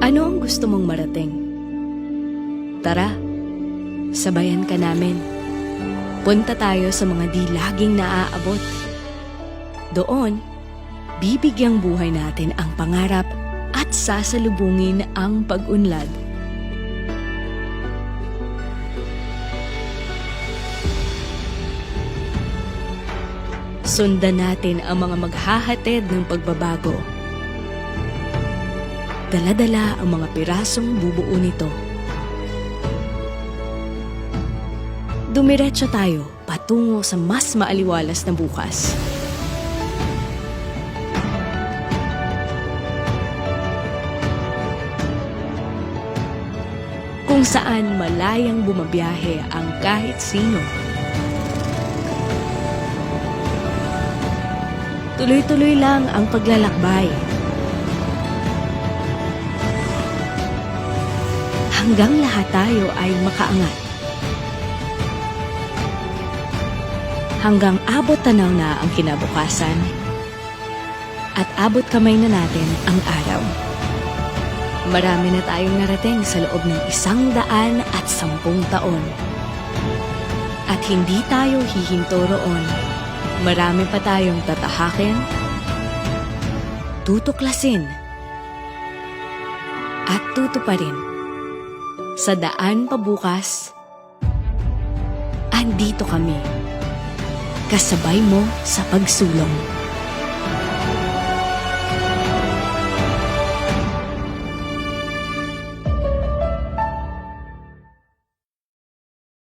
Ano ang gusto mong marating? Tara, sabayan ka namin. Punta tayo sa mga di laging naaabot. Doon, bibigyang buhay natin ang pangarap at sasalubungin ang pag-unlad. Sundan natin ang mga maghahatid ng pagbabago. Dala-dala ang mga pirasong bubuo nito. Dumiretso tayo patungo sa mas maaliwalas na bukas. Kung saan malayang bumabiyahe ang kahit sino. Tuloy-tuloy lang ang paglalakbay. Hanggang lahat tayo ay makaangat. Hanggang abot tanaw na ang kinabukasan at abot kamay na natin ang araw. Marami na tayong narating sa loob ng 110 taon. At hindi tayo hihinto roon. Marami pa tayong tatahakin, tutuklasin, at tutuparin. Sa daan pabukas, andito kami. Kasabay mo sa pagsulong.